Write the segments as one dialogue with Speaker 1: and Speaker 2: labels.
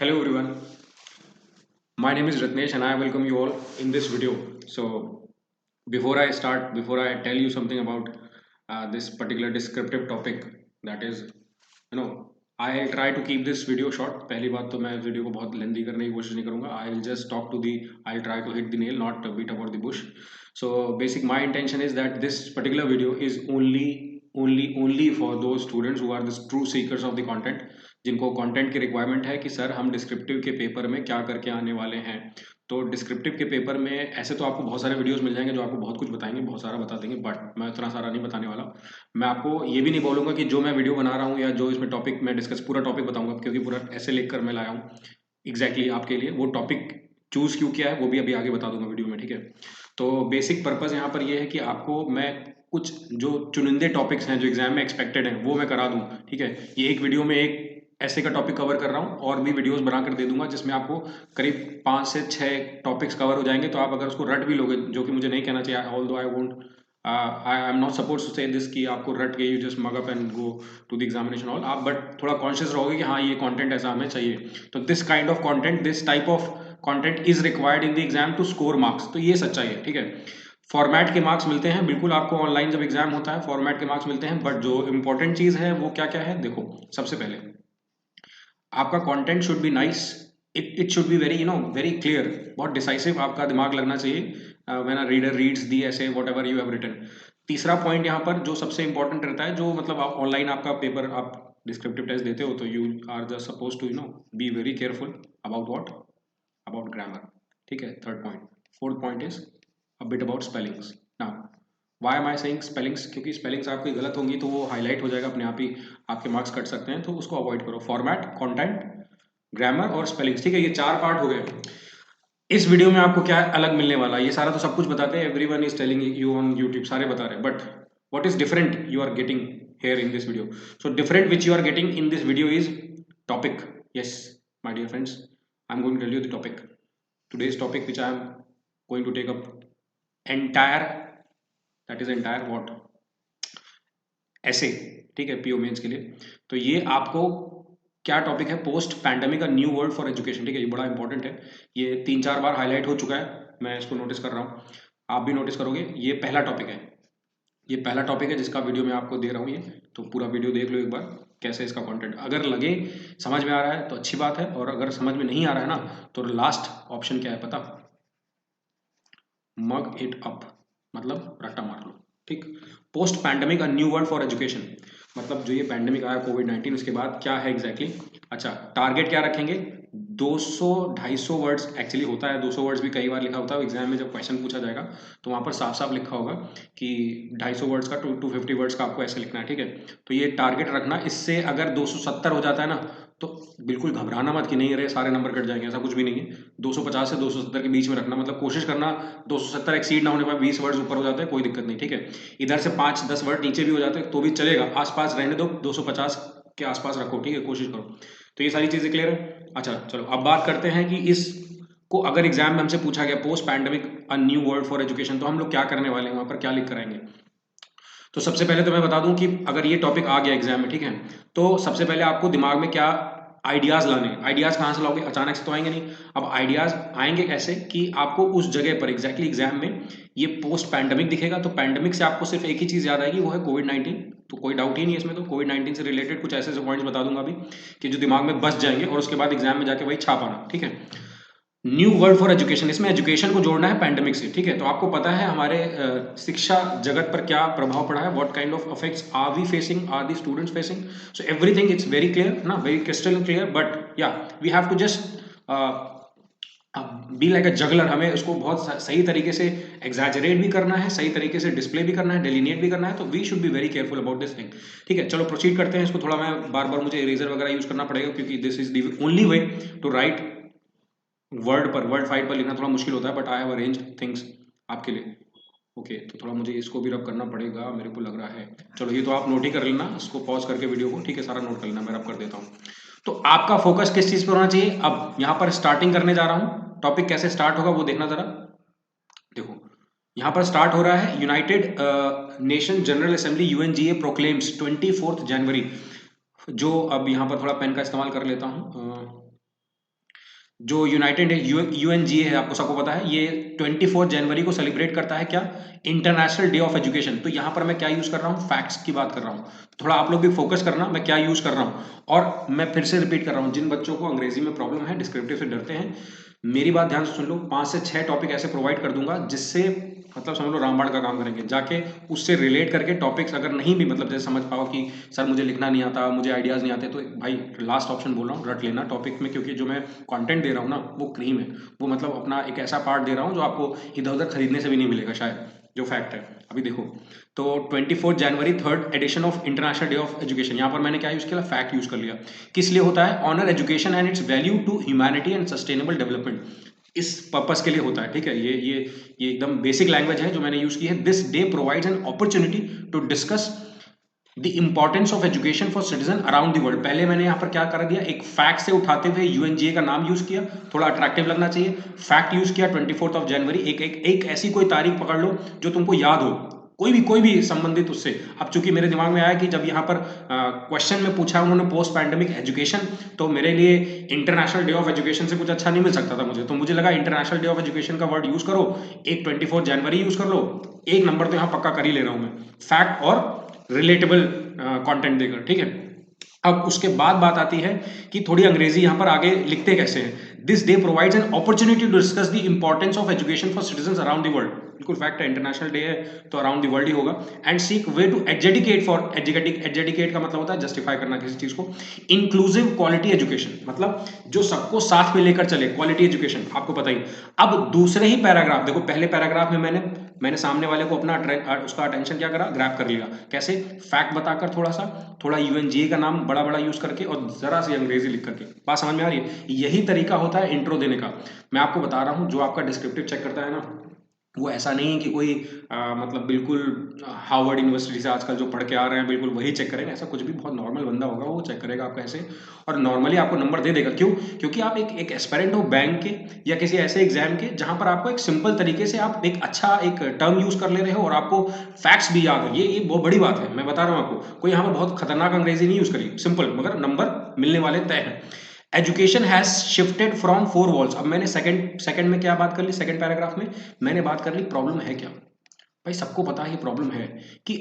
Speaker 1: Hello everyone, my name is Ratnesh and I welcome you all in this video. So before I tell you something about this particular descriptive topic, that is, I try to keep this video short. पहली बात तो मैं इस video को बहुत लेंदी करने की कोशिश नहीं करूँगा. I'll just talk to the, I'll try to hit the nail, not beat about the bush. So my intention is that this particular video is only for those students who are the true seekers of the content, जिनको content की requirement है कि sir हम descriptive के paper में क्या करके आने वाले हैं. तो डिस्क्रिप्टिव के पेपर में ऐसे तो आपको बहुत सारे वीडियोस मिल जाएंगे जो आपको बहुत कुछ बताएंगे, बहुत सारा बता देंगे, बट मैं उतना सारा नहीं बताने वाला. मैं आपको ये भी नहीं बोलूँगा कि जो मैं वीडियो बना रहा हूँ या जो इसमें टॉपिक मैं डिस्कस पूरा टॉपिक बताऊँगा, क्योंकि पूरा ऐसे लिख कर मैं लाया हूँ एग्जैक्टली आपके लिए. वो टॉपिक चूज़ क्यों किया है वो भी अभी आगे बता दूंगा वीडियो में, ठीक है. तो बेसिक पर्पज़ यहाँ पर ये है कि आपको मैं कुछ जो चुनिंदे टॉपिक्स हैं जो एग्जाम में एक्सपेक्टेड हैं वो मैं करा दूँ, ठीक है. ये एक वीडियो में एक ऐसे का टॉपिक कवर कर रहा हूँ और भी वीडियोस बनाकर दे दूंगा जिसमें आपको करीब 5 से 6 टॉपिक्स कवर हो जाएंगे. तो आप अगर उसको रट भी लोगे, जो कि मुझे नहीं कहना चाहिए, although I won't, I am not suppose to say this कि आपको रट के you just mug up and go to the examination hall, आप बट थोड़ा कॉन्शियस रहोगे कि हाँ ये कंटेंट ऐसा हमें चाहिए. तो this kind of content, this type of content is required in the exam to score marks. तो ये सच्चाई है, ठीक है. फॉर्मेट के मार्क्स मिलते हैं बिल्कुल आपको ऑनलाइन जब एग्जाम होता है, फॉर्मेट के मार्क्स मिलते हैं, बट जो इंपॉर्टेंट चीज़ है वो क्या क्या है देखो. सबसे पहले आपका content should be nice, it should be very very clear, बहुत डिसाइसिव आपका दिमाग लगना चाहिए when a reader reads the ऐसे whatever you have written. तीसरा पॉइंट यहाँ पर जो सबसे इंपॉर्टेंट रहता है, जो मतलब आप ऑनलाइन आपका पेपर आप डिस्क्रिप्टिव टेस्ट देते हो तो you are just suppose to be very careful about what, about grammar, ठीक है. Third point. Fourth point is a bit about spellings. Now why am I saying spellings, क्योंकि spellings आपकी गलत होंगी तो वो हाईलाइट हो जाएगा अपने आप ही, आपके मार्क्स कट सकते हैं, तो उसको अवॉइड करो. फॉर्मेट, कंटेंट, ग्रामर और स्पेलिंग्स, ठीक है. ये 4 पार्ट हो गए. इस वीडियो में आपको क्या अलग मिलने वाला है, ये सारा तो सब कुछ बताते हैं, everyone is telling you on YouTube, सारे बता रहे हैं, but what is different you are getting here in this video. So different which you are getting in this video is topic. Yes, my dear friends, I'm going to tell you the topic. Today's topic which I am going to take up entire, that is entire what, ऐसे, ठीक है, PO mains के लिए. तो ये आपको क्या topic है, post pandemic a new world for education, ठीक है. ये बड़ा इंपॉर्टेंट है, ये 3-4 बार हाईलाइट हो चुका है, मैं इसको नोटिस कर रहा हूँ, आप भी नोटिस करोगे. ये पहला टॉपिक है, ये पहला टॉपिक है जिसका वीडियो मैं आपको दे रहा हूँ. ये तो पूरा वीडियो देख लो एक बार, कैसे इसका कंटेंट, अगर लगे समझ में आ रहा है तो अच्छी बात है, और अगर समझ में नहीं आ रहा है ना तो लास्ट ऑप्शन क्या है पता, मग इट अप, मतलब रट्टा मार लो, ठीक. Post pandemic a new world for education, मतलब जो ये पैंडेमिक आया कोविड-19 उसके बाद क्या है एग्जैक्टली. अच्छा, टारगेट क्या रखेंगे, 200-250 वर्ड्स एक्चुअली होता है, 200 वर्ड्स भी कई बार लिखा होता है एग्जाम में. जब क्वेश्चन पूछा जाएगा तो वहाँ पर साफ साफ लिखा होगा कि 250 वर्ड्स का 250 वर्ड्स का आपको ऐसे लिखना है, ठीक है. तो ये टारगेट रखना. इससे अगर 270 हो जाता है ना तो बिल्कुल घबराना मत कि नहीं अरे सारे नंबर कट जाएंगे, ऐसा कुछ भी नहीं है. 250 से 270 के बीच में रखना, मतलब कोशिश करना 270 एक्सीड ना होने पर 20 वर्ड्स ऊपर हो जाते हैं कोई दिक्कत नहीं, ठीक है. इधर से 5-10 वर्ड नीचे भी हो जाते हैं तो भी चलेगा, आसपास रहने दो, 250 के आसपास रखो, ठीक है, कोशिश करो. तो ये सारी चीज़ें क्लियर है. अच्छा चलो अब बात करते हैं कि इस को अगर एग्जाम में हमसे पूछा गया post pandemic a new world for education, तो हम लोग क्या करने वाले हैं, वहाँ पर क्या लिख कर आएंगे. तो सबसे पहले तो मैं बता दूं कि अगर ये टॉपिक आ गया एग्जाम में, ठीक है, तो सबसे पहले आपको दिमाग में क्या आइडियाज लाने. आइडियाज कहाँ से लाओगे, अचानक से तो आएंगे नहीं. अब आइडियाज आएंगे कैसे कि आपको उस जगह पर एग्जैक्टली एग्जाम में ये पोस्ट पैंडेमिक दिखेगा, तो पैंडेमिक से आपको सिर्फ एक ही चीज याद आएगी, वो है कोविड-19. तो कोई डाउट ही नहीं है इसमें, तो कोविड-19 से रिलेटेड कुछ ऐसे पॉइंट्स बता दूंगा अभी कि जो दिमाग में बस जाएंगे, और उसके बाद एग्जाम में जाके वही छापाना, ठीक है. न्यू वर्ल्ड फॉर एजुकेशन, इसमें एजुकेशन को जोड़ना है पैंडेमिक से, ठीक है. तो आपको पता है हमारे शिक्षा जगत पर क्या प्रभाव पड़ा है, what kind of effects are we facing, are the students facing. So everything it's very clear ना, very crystal clear, but yeah we have to just be like a juggler. हमें उसको बहुत सही तरीके से एग्जैजरेट भी करना है, सही तरीके से डिस्प्ले भी करना है, डेलिनेट भी करना है, तो we should be very careful about this thing, ठीक है. चलो प्रोसीड करते हैं. इसको थोड़ा मैं बार बार मुझे इरेजर वगैरह यूज करना पड़ेगा क्योंकि this is the only way to write word fight पर लिखना थोड़ा मुश्किल होता है, but I have arrange things आपके लिए. ओके तो थोड़ा मुझे इसको भी रब करना पड़ेगा मेरे को लग रहा है. चलो ये तो आप नोट ही कर लेना, इसको पॉज करके वीडियो को, ठीक है, सारा नोट कर लेना, मैं रब कर देता हूँ. तो आपका फोकस किस चीज पर होना चाहिए. अब यहाँ पर स्टार्टिंग करने जा रहा हूँ, टॉपिक कैसे स्टार्ट होगा वो देखना जरा. देखो यहाँ पर स्टार्ट हो रहा है, United nation general assembly UNGA proclaims 24 जनवरी. जो अब यहाँ पर थोड़ा पेन का इस्तेमाल कर लेता हूँ, जो यूनाइटेड यूएनजी है, आपको सबको पता है, ये 24 जनवरी को सेलिब्रेट करता है क्या, इंटरनेशनल डे ऑफ एजुकेशन। तो यहाँ पर मैं क्या यूज कर रहा हूँ, फैक्ट्स की बात कर रहा हूँ। थोड़ा आप लोग भी फोकस करना मैं क्या यूज कर रहा हूँ। और मैं फिर से रिपीट कर रहा हूँ, जिन बच्चों को अंग्रेजी में प्रॉब्लम है, डिस्क्रिप्टिव से डरते हैं, मेरी बात ध्यान से सुन लो। 5 से 6 टॉपिक ऐसे प्रोवाइड कर दूंगा जिससे मतलब समझ लो रामबाण का काम करेंगे, जाके उससे रिलेट करके टॉपिक्स अगर नहीं भी मतलब जैसे समझ पाओ कि सर मुझे लिखना नहीं आता, मुझे आइडियाज़ नहीं आते, तो भाई लास्ट ऑप्शन बोल रहा हूँ, रट लेना टॉपिक में, क्योंकि जो मैं कंटेंट दे रहा हूँ ना वो क्रीम है। वो मतलब अपना एक ऐसा पार्ट दे रहा हूँ जो आपको इधर उधर खरीदने से भी नहीं मिलेगा शायद, जो फैक्ट है। अभी देखो, तो 24 जनवरी, third edition of international day of education, यहाँ पर मैंने क्या यूज़ किया, फैक्ट यूज़ कर लिया। किस लिए होता है, honour education and its value to humanity and sustainable development, इस पर्पस के लिए होता है। ठीक है, ये एकदम बेसिक लैंग्वेज है जो मैंने यूज की है। This day provides an opportunity to discuss the importance of education for citizen around the world. पहले मैंने यहाँ पर क्या कर दिया, एक फैक्ट से उठाते हुए यूएनजीए का नाम यूज किया, थोड़ा अट्रैक्टिव लगना चाहिए, फैक्ट यूज किया 24 जनवरी। एक ऐसी कोई तारीख पकड़ लो जो तुमको याद हो, कोई भी संबंधित उससे। अब चूंकि मेरे दिमाग में आया कि जब यहाँ पर क्वेश्चन में पूछा उन्होंने पोस्ट पैंडेमिक एजुकेशन, तो मेरे लिए इंटरनेशनल डे ऑफ एजुकेशन से कुछ अच्छा नहीं मिल सकता था मुझे, तो मुझे लगा इंटरनेशनल डे ऑफ एजुकेशन का वर्ड यूज करो, एक 24 जनवरी यूज कर लो, एक नंबर तो यहाँ पक्का कर ही ले रहा हूं मैं, फैक्ट और रिलेटेबल कंटेंट देकर। ठीक है, अब उसके बाद बात आती है कि थोड़ी अंग्रेजी यहाँ पर आगे लिखते कैसे हैं। This day provides an opportunity to discuss the importance of education for citizens around the world. बिल्कुल फैक्ट है, इंटरनेशनल डे है तो अराउंड द वर्ल्ड ही होगा। And seek way to educate for educate का मतलब होता है जस्टिफाई करना किसी चीज को। इंक्लूसिव क्वालिटी एजुकेशन, मतलब जो सबको साथ में लेकर चले, क्वालिटी एजुकेशन आपको पता ही। अब दूसरे ही पैराग्राफ देखो, पहले पैराग्राफ में मैंने सामने वाले को अपना उसका अटेंशन क्या करा, ग्रैब कर लिया। कैसे, फैक्ट बताकर, थोड़ा यूएनजीए का नाम बड़ा बड़ा यूज करके और जरा सी अंग्रेजी लिख करके। बात समझ में आ रही है, यही तरीका होता है इंट्रो देने का। मैं आपको बता रहा हूं, जो आपका डिस्क्रिप्टिव चेक करता है ना, वो ऐसा नहीं है कि कोई मतलब बिल्कुल हार्वर्ड यूनिवर्सिटी से आजकल जो पढ़ के आ रहे हैं बिल्कुल वही चेक करेगा, ऐसा कुछ भी। बहुत नॉर्मल बंदा होगा वो चेक करेगा आपका ऐसे, और नॉर्मली आपको नंबर दे देगा। क्यों, क्योंकि आप एक एस्पिरेंट हो बैंक के या किसी ऐसे एग्जाम के जहां पर आपको एक सिंपल तरीके से आप एक अच्छा एक टर्म यूज कर ले रहे हो और आपको फैक्ट्स भी याद है। ये बहुत बड़ी बात है, मैं बता रहा हूँ आपको। कोई यहाँ पर बहुत खतरनाक अंग्रेजी नहीं यूज करी, सिंपल, मगर नंबर मिलने वाले तय है। Education has shifted from 4 walls. अब मैंने सेकंड में क्या बात कर ली, सेकंड पैराग्राफ में मैंने बात कर ली प्रॉब्लम है क्या। भाई सबको पता है ये प्रॉब्लम है कि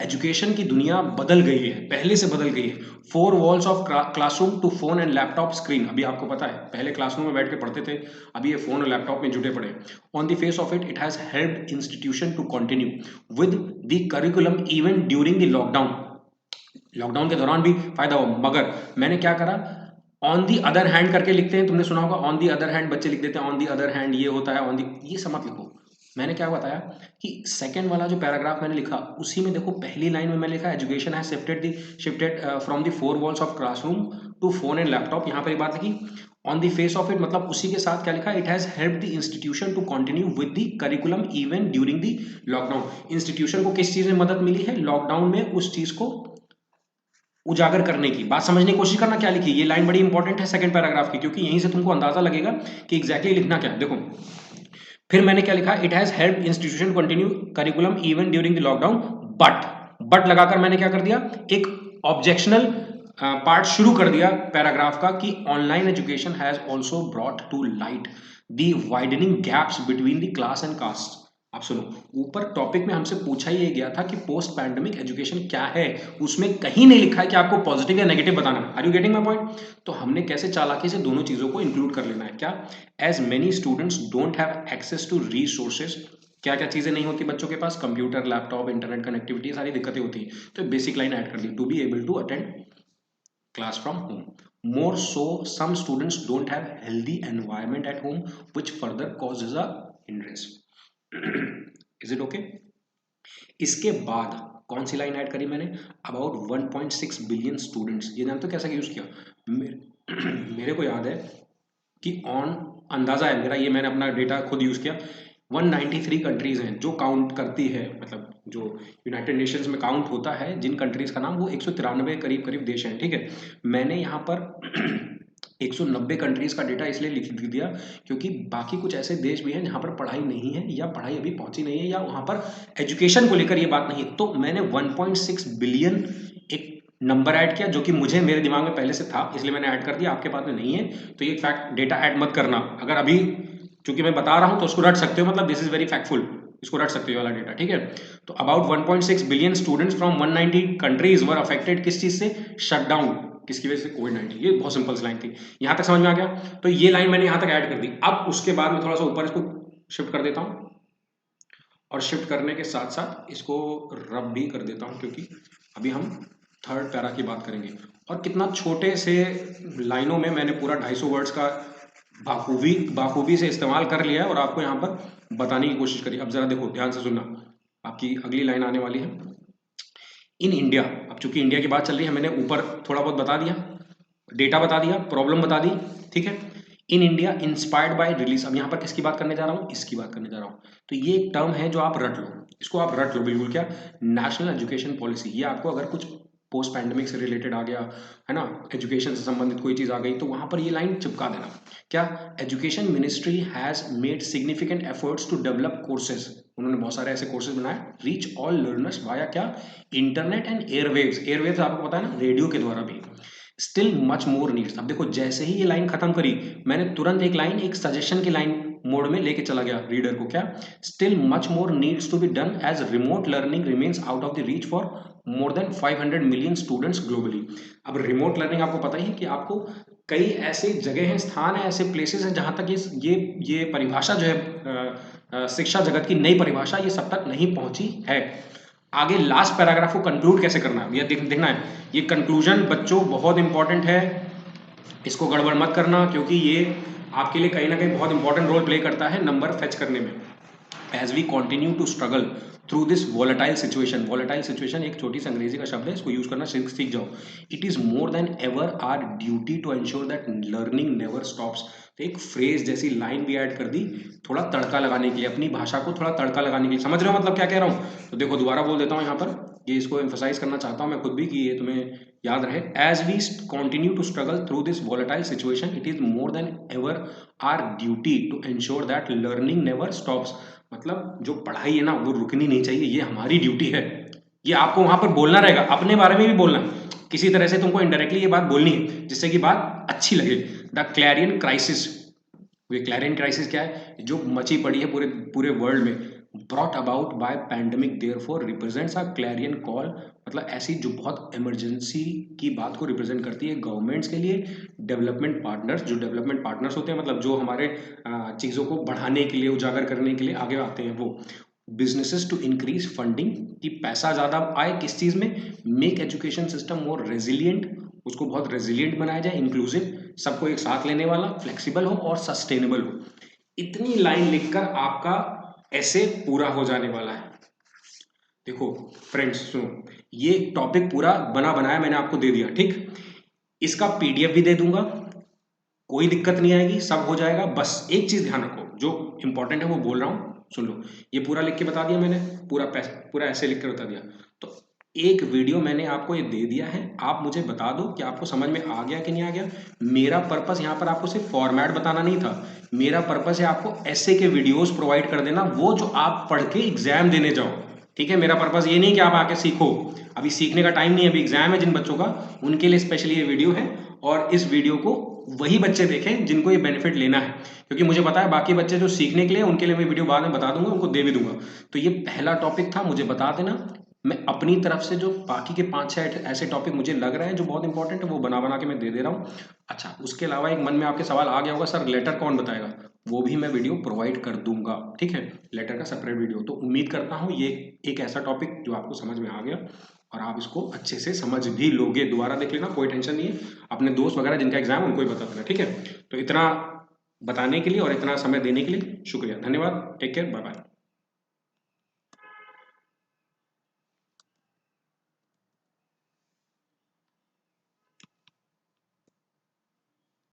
Speaker 1: एजुकेशन की दुनिया बदल गई है, पहले से बदल गई है। 4 walls of classroom to phone and laptop screen. अभी आपको पता है पहले क्लासरूम में बैठ के पढ़ते थे, अभी ये फोन और लैपटॉप में जुटे पड़े। On the face of it, it has helped institution to continue with the curriculum even during the lockdown. Lockdown के दौरान भी फायदा हो, मगर मैंने क्या करा, ऑन दी अदर हैंड करके लिखते हैं, तुमने सुना होगा ऑन दी अदर हैंड, बच्चे लिख देते हैं ऑन दी अदर हैंड, ये होता है ऑन दी, ये सब मत लिखो। मैंने क्या बताया कि सेकंड वाला जो पैराग्राफ मैंने लिखा उसी में देखो, पहली लाइन में मैंने लिखा education has shifted from the 4 walls of classroom to phone and laptop. यहाँ पर ये बात लिखी on the face of it, मतलब उसी के साथ क्या लिखा, it has help the institution to continue with the curriculum even during the lockdown. Institution को किस चीज में मदद मिली है, लॉकडाउन में उस चीज को उजागर करने की। बात समझने की कोशिश करना क्या लिखी, ये लाइन बड़ी इंपॉर्टेंट है सेकंड पैराग्राफ की, क्योंकि यहीं से तुमको अंदाजा लगेगा कि एग्जैक्टली लिखना क्या है। देखो फिर मैंने क्या लिखा, it has help institution continue curriculum even during the lockdown, but लगाकर मैंने क्या कर दिया, एक ऑब्जेक्शनल पार्ट शुरू कर दिया पैराग्राफ का कि online education has also brought to light the widening gaps between the class and caste. आप सुनो, ऊपर टॉपिक में हमसे पूछा ही गया था कि पोस्ट पैंडेमिक एजुकेशन क्या है, उसमें कहीं नहीं लिखा है कि आपको पॉजिटिव या नेगेटिव बताना है। Are you getting my point? तो हमने कैसे चालाकी से दोनों चीजों को इंक्लूड कर लेना है। क्या, as many students don't have access to resources, क्या क्या चीजें नहीं होती बच्चों के पास, कंप्यूटर, लैपटॉप, इंटरनेट कनेक्टिविटी, सारी दिक्कतें होती हैं। तो बेसिक लाइन ऐड कर दी, to be able to attend class from home. More so, some students don't have healthy environment at home, which further causes a hindrance. Is it okay? इसके बाद कौन सी लाइन ऐड करी मैंने, about 1.6 billion students. ये जानते हो कैसे use किया, मेरे को याद है कि ऑन अंदाजा है मेरा, ये मैंने अपना डेटा खुद यूज किया, 193 कंट्रीज हैं जो काउंट करती है, मतलब जो यूनाइटेड नेशंस में काउंट होता है जिन कंट्रीज का नाम, वो 193 करीब करीब देश हैं। ठीक है, मैंने यहाँ पर 190 कंट्रीज का डेटा इसलिए लिख दिया क्योंकि बाकी कुछ ऐसे देश भी हैं जहाँ पर पढ़ाई नहीं है, या पढ़ाई अभी पहुंची नहीं है, या वहाँ पर एजुकेशन को लेकर ये बात नहीं है। तो मैंने 1.6 बिलियन एक नंबर ऐड किया जो कि मुझे मेरे दिमाग में पहले से था, इसलिए मैंने ऐड कर दिया, आपके पास में नहीं है तो ये फैक्ट डेटा ऐड मत करना। अगर अभी चूंकि मैं बता रहा हूं तो उसको रट सकते हो, मतलब दिस इज वेरी फैक्टफुल, इसको रट सकते हो वाला डेटा, ठीक है। तो about 1.6 billion students from 190 countries were affected, किस चीज से? शटडाउन, किसकी वजह से? कोविड-19। ये बहुत सिंपल लाइन थी, यहां तक समझ में आ गया। तो ये लाइन मैंने यहां तक ऐड कर दी। अब उसके बाद में थोड़ा सा ऊपर इसको शिफ्ट कर देता हूं, और शिफ्ट करने के साथ साथ इसको रब भी कर देता हूं, क्योंकि अभी हम थर्ड पैरा की बात करेंगे। और कितना छोटे से लाइनों में मैंने पूरा 250 वर्ड्स का बाखूबी से इस्तेमाल कर लिया है और आपको यहाँ पर बताने की कोशिश करी। अब जरा देखो, ध्यान से सुनना, आपकी अगली लाइन आने वाली है। इन इंडिया, अब चूंकि इंडिया की बात चल रही है, मैंने ऊपर थोड़ा बहुत बता दिया, डेटा बता दिया, प्रॉब्लम बता दी, ठीक है। In India inspired by release, अब यहाँ पर किसकी बात करने जा रहा हूँ? इसकी बात करने जा रहा हूँ। तो ये एक टर्म है जो आप रट लो, इसको आप रट लो बिल्कुल। क्या? National education policy. ये आपको अगर कुछ पोस्ट पैंडेमिक से रिलेटेड आ गया है ना, एजुकेशन से संबंधित कोई चीज आ गई, तो वहां पर ये लाइन चिपका देना। क्या? Education ministry has made significant efforts to develop courses, उन्होंने बहुत सारे ऐसे कोर्सेज बनाए, रीच ऑल लर्नर्स वाया क्या? Internet and airwaves. एयरवेव्स आपको पता है ना, रेडियो के द्वारा भी। Still much more needs. अब देखो, जैसे ही ये लाइन खत्म करी, मैंने तुरंत एक लाइन, एक सजेशन की लाइन मोड में लेके चला गया रीडर को। क्या? Still much more needs to be done as remote learning remains out of the reach for more than 500 million students globally. अब रिमोट लर्निंग आपको पता ही है कि आपको कई ऐसे जगह हैं, स्थान है, ऐसे प्लेसेस हैं जहां तक ये परिभाषा जो है शिक्षा जगत की नई परिभाषा, ये सब तक नहीं पहुंची है। आगे लास्ट पैराग्राफ को कंक्लूड कैसे करना है, ये देखना है। ये कंक्लूजन बच्चों बहुत इंपॉर्टेंट है, इसको गड़बड़ मत करना, क्योंकि ये आपके लिए कहीं ना कहीं बहुत इंपॉर्टेंट रोल प्ले करता है नंबर फेच करने में। As we continue to struggle through this volatile situation, volatile situation एक छोटी सी अंग्रेजी का शब्द है, इसको यूज करना सीख जाओ। It is more than ever our duty to ensure that learning never stops. तो एक फ्रेज जैसी लाइन भी ऐड कर दी, थोड़ा तड़का लगाने के लिए, अपनी भाषा को थोड़ा तड़का लगाने के लिए। समझ रहे हो मतलब क्या कह रहा हूं? तो देखो, दोबारा बोल देता हूं यहाँ पर, ये इसको एम्फसाइज करना चाहता हूं मैं खुद भी, कि ये तुम्हें याद रहे। As we continue to struggle through this volatile situation, it is more than ever our duty to ensure that learning never stops. मतलब जो पढ़ाई है ना, वो रुकनी नहीं चाहिए, ये हमारी ड्यूटी है। ये आपको वहां पर बोलना रहेगा, अपने बारे में भी बोलना है, किसी तरह से तुमको इनडायरेक्टली ये बात बोलनी है जिससे कि बात अच्छी लगे। द क्लैरियन क्राइसिस, ये क्लैरियन क्राइसिस क्या है? जो मची पड़ी है पूरे पूरे वर्ल्ड में, brought about by pandemic, therefore represents a Clarion call. मतलब ऐसी जो बहुत इमरजेंसी की बात को रिप्रेजेंट करती है गवर्नमेंट्स के लिए। डेवलपमेंट पार्टनर्स, जो डेवलपमेंट पार्टनर्स होते हैं, मतलब जो हमारे चीज़ों को बढ़ाने के लिए, उजागर करने के लिए आगे आते हैं, वो बिजनेसेस टू इंक्रीज फंडिंग, कि पैसा ज़्यादा आए किस चीज़ में? मेक एजुकेशन सिस्टम मोर रेजिलियंट, उसको बहुत रेजिलियंट बनाया जाए, इंक्लूसिव, सबको एक साथ लेने वाला, फ्लेक्सिबल हो और सस्टेनेबल हो। इतनी लाइन लिखकर आपका ऐसे पूरा हो जाने वाला है। देखो फ्रेंड्स सुनो, ये टॉपिक पूरा बना बनाया मैंने आपको दे दिया, ठीक। इसका पीडीएफ भी दे दूंगा, कोई दिक्कत नहीं आएगी, सब हो जाएगा। बस एक चीज ध्यान रखो, जो इंपॉर्टेंट है वो बोल रहा हूं, सुन लो। ये पूरा लिख के बता दिया मैंने, पूरा ऐसे लिख के बता दिया। तो एक वीडियो मैंने आपको ये दे दिया है, आप मुझे बता दो कि आपको समझ में आ गया कि नहीं आ गया। मेरा पर्पस यहाँ पर आपको सिर्फ फॉर्मेट बताना नहीं था, मेरा पर्पस है आपको ऐसे के वीडियोस प्रोवाइड कर देना, वो जो आप पढ़ के एग्जाम देने जाओ, ठीक है। मेरा पर्पस ये नहीं कि आप आके सीखो, अभी सीखने का टाइम नहीं है, अभी एग्जाम है जिन बच्चों का, उनके लिए स्पेशली ये वीडियो है। और इस वीडियो को वही बच्चे देखें जिनको ये बेनिफिट लेना है, क्योंकि मुझे पता है बाकी बच्चे जो सीखने के लिए, उनके लिए मैं वीडियो बाद में बता दूंगा, उनको दे भी दूंगा। तो ये पहला टॉपिक था, मुझे बता देना। मैं अपनी तरफ से जो बाकी के 5-6 ऐसे टॉपिक मुझे लग रहे हैं जो बहुत इंपॉर्टेंट है, वो बना बना के मैं दे रहा हूँ। अच्छा, उसके अलावा एक मन में आपके सवाल आ गया होगा, सर लेटर कौन बताएगा? वो भी मैं वीडियो प्रोवाइड कर दूंगा, ठीक है, लेटर का सेपरेट वीडियो। तो उम्मीद करता हूँ ये एक ऐसा टॉपिक जो आपको समझ में आ गया और आप इसको अच्छे से समझ भी लोगे। दोबारा देख लेना, कोई टेंशन नहीं है, अपने दोस्त वगैरह जिनका एग्जाम है उनको ही बता देना, ठीक है। तो इतना बताने के लिए और इतना समय देने के लिए शुक्रिया, धन्यवाद, टेक केयर, बाय बाय।